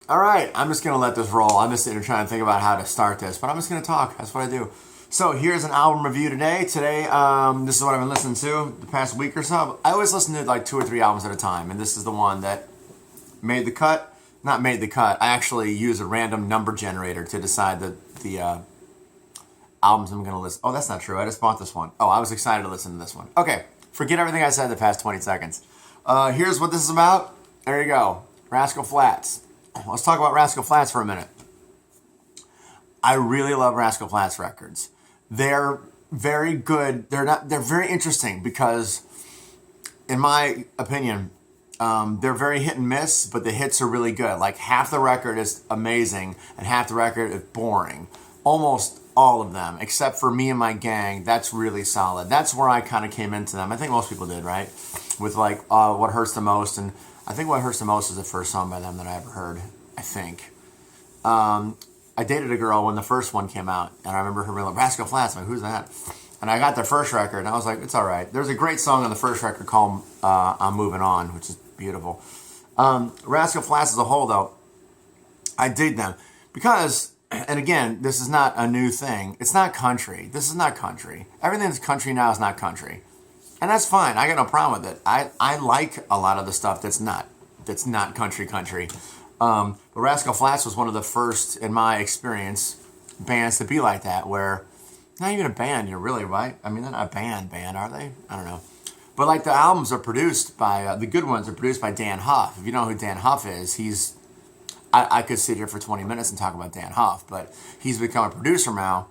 All right, I'm just gonna let this roll. I'm just sitting here trying to think about how to start this, but I'm just gonna talk. That's what I do. So here's an album review today. Today, this is what I've been listening to the past week or so. I always listen to like 2 or 3 albums at a time, and this is the one that made the cut. Not made the cut. I actually use a random number generator to decide the albums I'm gonna listen. Oh, that's not true. I just bought this one. Oh, I was excited to listen to this one. Okay, forget everything I said the past 20 seconds. Here's what this is about. There you go. Rascal Flatts. Let's talk about Rascal Flatts for a minute. I really love Rascal Flatts records. They're very good. They're very interesting because, in my opinion, they're very hit and miss, but the hits are really good. Like half the record is amazing and half the record is boring. Almost all of them, except for Me and My Gang, that's really solid. That's where I kind of came into them. I think most people did, right? With like What Hurts the Most, and I think What Hurts the Most is the first song by them that I ever heard, I think. I dated a girl when the first one came out, and I remember her being like, Rascal Flatts. I'm like, who's that? And I got their first record, and I was like, it's all right. There's a great song on the first record called I'm Moving On, which is beautiful. Rascal Flatts as a whole, though, I dig them. Because, and again, this is not a new thing. It's not country. This is not country. Everything that's country now is not country. And that's fine. I got no problem with it. I like a lot of the stuff that's not country. But Rascal Flatts was one of the first, in my experience, bands to be like that, where not even a band, you're really right. I mean, they're not a band, are they? I don't know. But like the albums are produced by, the good ones are produced by Dan Huff. If you know who Dan Huff is, I could sit here for 20 minutes and talk about Dan Huff, but he's become a producer now.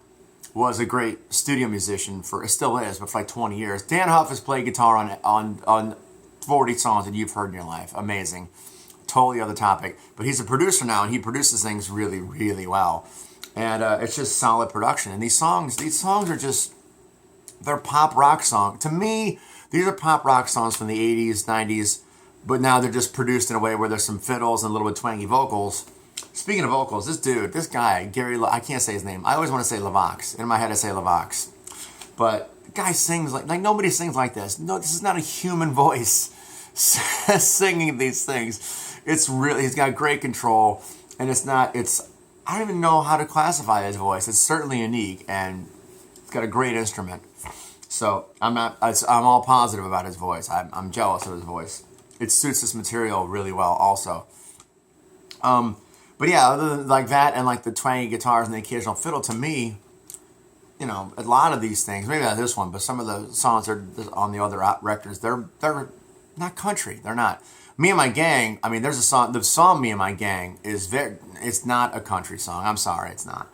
Was a great studio musician still is, but for like 20 years. Dan Huff has played guitar on 40 songs that you've heard in your life. Amazing. Totally other topic. But he's a producer now, and he produces things really, really well. And it's just solid production. And these songs are just, they're pop rock songs. To me, these are pop rock songs from the 80s, 90s, but now they're just produced in a way where there's some fiddles and a little bit twangy vocals. Speaking of vocals, this guy, Gary, I can't say his name. I always want to say Lavox. In my head, I say Lavox. But the guy sings like nobody sings like this. No, this is not a human voice singing these things. It's really, he's got great control, and I don't even know how to classify his voice. It's certainly unique, and it's got a great instrument. So I'm all positive about his voice. I'm jealous of his voice. It suits this material really well also. But yeah, other than like that and like the twangy guitars and the occasional fiddle, to me, a lot of these things, maybe not this one, but some of the songs are on the other records, they're not country. They're not. Me and My Gang, I mean, there's a song, the song Me and My Gang it's not a country song. I'm sorry, it's not.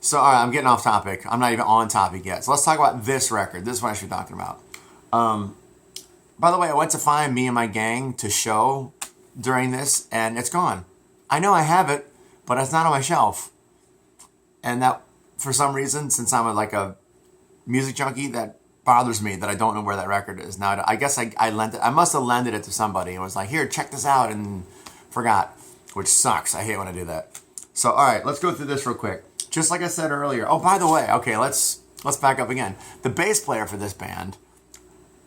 So, all right, I'm getting off topic. I'm not even on topic yet. So let's talk about this record. This is what I should be talking about. By the way, I went to find Me and My Gang to show during this, and it's gone. I know I have it, but it's not on my shelf. And that, for some reason, since I'm like a music junkie, that bothers me that I don't know where that record is. Now, I guess I lent it. I must have lended it to somebody and was like, here, check this out, and forgot, which sucks. I hate when I do that. So, all right, let's go through this real quick. Just like I said earlier. Oh, by the way, okay, let's back up again. The bass player for this band,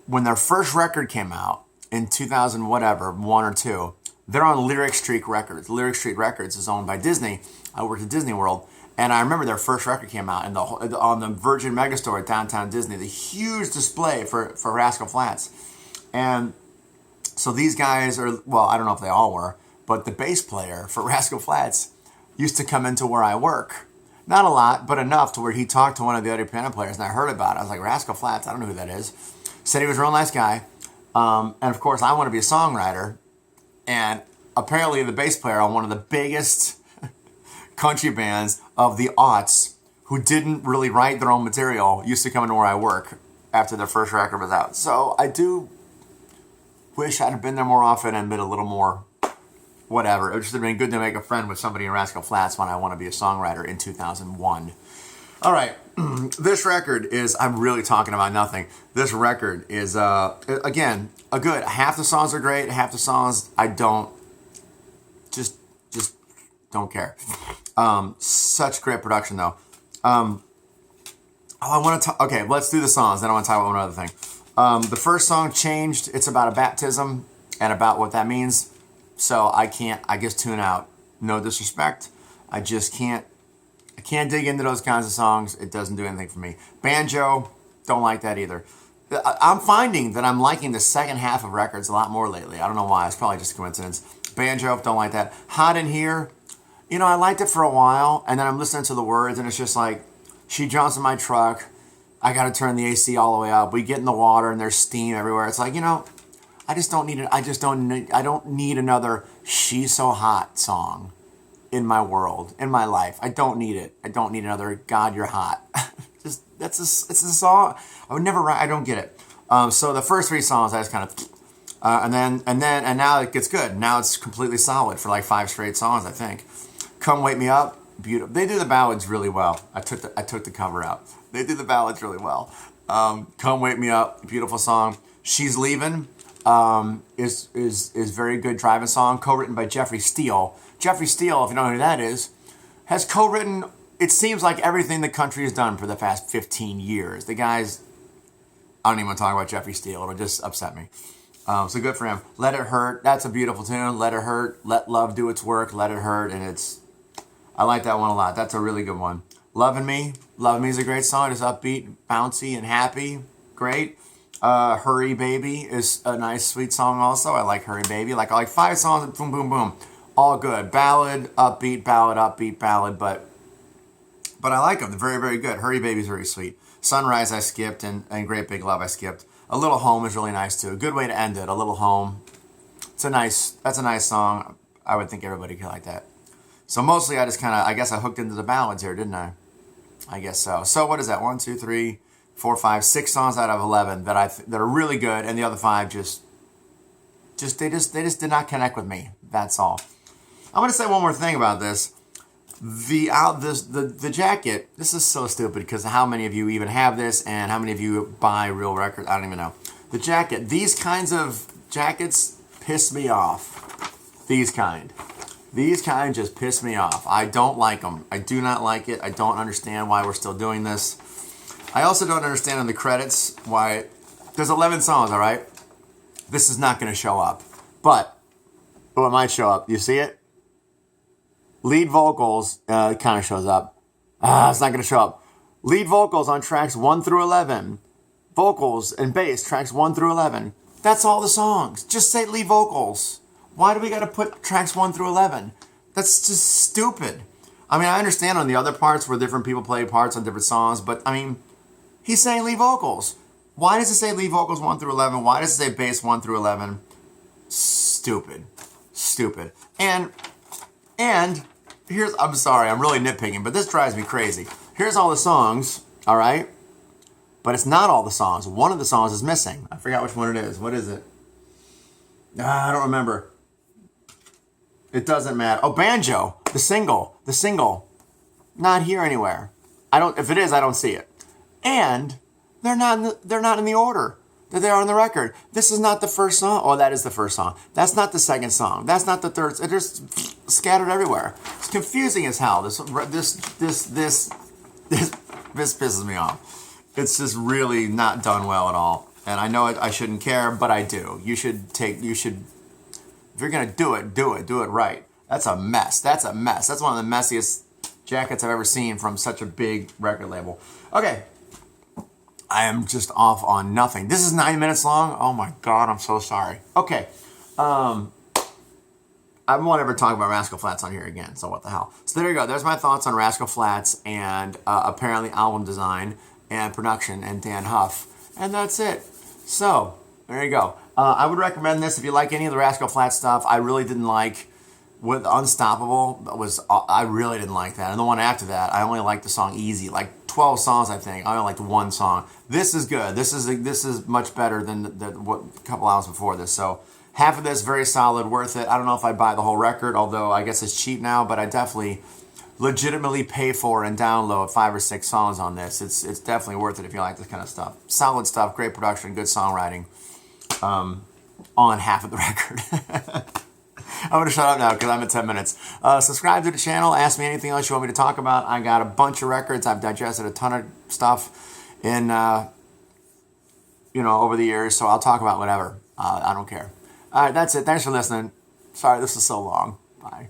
when their first record came out in 2000, whatever, 1 or 2, they're on Lyric Street Records. Lyric Street Records is owned by Disney. I worked at Disney World, and I remember their first record came out on the Virgin Megastore at downtown Disney, the huge display for Rascal Flatts. And so these guys are, well, I don't know if they all were, but the bass player for Rascal Flatts used to come into where I work. Not a lot, but enough to where he talked to one of the other piano players, and I heard about it. I was like, Rascal Flatts, I don't know who that is. Said he was a real nice guy. And of course, I want to be a songwriter. And apparently the bass player on one of the biggest country bands of the aughts who didn't really write their own material used to come into where I work after their first record was out. So I do wish I'd have been there more often and been a little more whatever. It just would have been good to make a friend with somebody in Rascal Flatts when I want to be a songwriter in 2001. All right, this record is, I'm really talking about nothing. This record is, again, a good, half the songs are great, half the songs I just don't care. Such great production though. Okay, let's do the songs, then I want to talk about one other thing. The first song, Changed, it's about a baptism and about what that means. So I just tune out. No disrespect. I just can't. I can't dig into those kinds of songs. It doesn't do anything for me. Banjo, don't like that either. I'm finding that I'm liking the second half of records a lot more lately. I don't know why. It's probably just a coincidence. Banjo, don't like that. Hot in Here, I liked it for a while, and then I'm listening to the words, and it's just like, she jumps in my truck. I got to turn the AC all the way up. We get in the water, and there's steam everywhere. It's like, I just don't need it. I don't need another "She's So Hot" song in my world, in my life. I don't need it. I don't need another "God, You're Hot." It's a song. I would never write. I don't get it. So the first three songs, I just kind of, and now it gets good. Now it's completely solid for like 5 straight songs, I think. "Come Wake Me Up," beautiful. They do the ballads really well. I took the cover out. They do the ballads really well. "Come Wake Me Up," beautiful song. "She's Leaving" is very good driving song, co-written by Jeffrey Steele. Jeffrey Steele, if you don't know who that is, has co-written, it seems like, everything the country has done for the past 15 years. The guy's, I don't even want to talk about Jeffrey Steele. It'll just upset me. So good for him. "Let It Hurt," that's a beautiful tune. "Let It Hurt," "Let Love Do Its Work," "Let It Hurt," and I like that one a lot. That's a really good one. "Loving Me." "Loving Me" is a great song. It's upbeat, bouncy, and happy. Great. "Hurry Baby" is a nice, sweet song also. I like "Hurry Baby." I like 5 songs, boom, boom, boom. All good. Ballad, upbeat, ballad, but I like them. They're very, very good. "Hurry Baby" is very sweet. "Sunrise" I skipped, and "Great Big Love" I skipped. "A Little Home" is really nice too. A good way to end it. "A Little Home." That's a nice song. I would think everybody could like that. So mostly I guess I hooked into the ballads here, didn't I? I guess so. So what is that? 1, 2, 3, 4, 5, 6 songs out of 11 that are really good, and the other 5 they just did not connect with me. That's all. I'm gonna say one more thing about this. The jacket. This is so stupid because how many of you even have this, and how many of you buy real records? I don't even know. The jacket. These kinds of jackets piss me off. These kind just piss me off. I don't like them. I do not like it. I don't understand why we're still doing this. I also don't understand in the credits why there's 11 songs. All right, this is not going to show up, but it might show up. You see it? Lead vocals kind of shows up. It's not going to show up. Lead vocals on tracks 1 through 11. Vocals and bass tracks 1 through 11. That's all the songs. Just say lead vocals. Why do we got to put tracks 1 through 11? That's just stupid. I mean, I understand on the other parts where different people play parts on different songs, but I mean, he's saying lead vocals. Why does it say lead vocals 1 through 11? Why does it say bass 1 through 11? Stupid. And I'm sorry, I'm really nitpicking, but this drives me crazy. Here's all the songs, all right? But it's not all the songs. One of the songs is missing. I forgot which one it is. What is it? I don't remember. It doesn't matter. Oh, Banjo, the single, not here anywhere. If it is, I don't see it. And they're not in the order that they are on the record. This is not the first song. Oh, that is the first song. That's not the second song. That's not the third. They're just scattered everywhere. It's confusing as hell. This pisses me off. It's just really not done well at all. And I know I shouldn't care, but I do. You should, if you're going to do it right. That's a mess. That's one of the messiest jackets I've ever seen from such a big record label. Okay. I am just off on nothing. This is 9 minutes long. Oh my God, I'm so sorry. Okay. I won't ever talk about Rascal Flatts on here again, so what the hell. So there you go. There's my thoughts on Rascal Flatts and apparently album design and production and Dan Huff. And that's it. So, there you go. I would recommend this if you like any of the Rascal Flatts stuff. I really didn't like with Unstoppable. I really didn't like that. And the one after that, I only liked the song Easy. Like 12 songs, I think. I only liked one song. This is good. This is much better than what a couple hours before this. So, half of this, very solid, worth it. I don't know if I'd buy the whole record, although I guess it's cheap now, but I definitely legitimately pay for and download 5 or 6 songs on this. It's definitely worth it if you like this kind of stuff. Solid stuff, great production, good songwriting on half of the record. I'm going to shut up now because I'm at 10 minutes. Subscribe to the channel. Ask me anything else you want me to talk about. I got a bunch of records. I've digested a ton of stuff in, over the years, so I'll talk about whatever. I don't care. All right, that's it. Thanks for listening. Sorry, this is so long. Bye.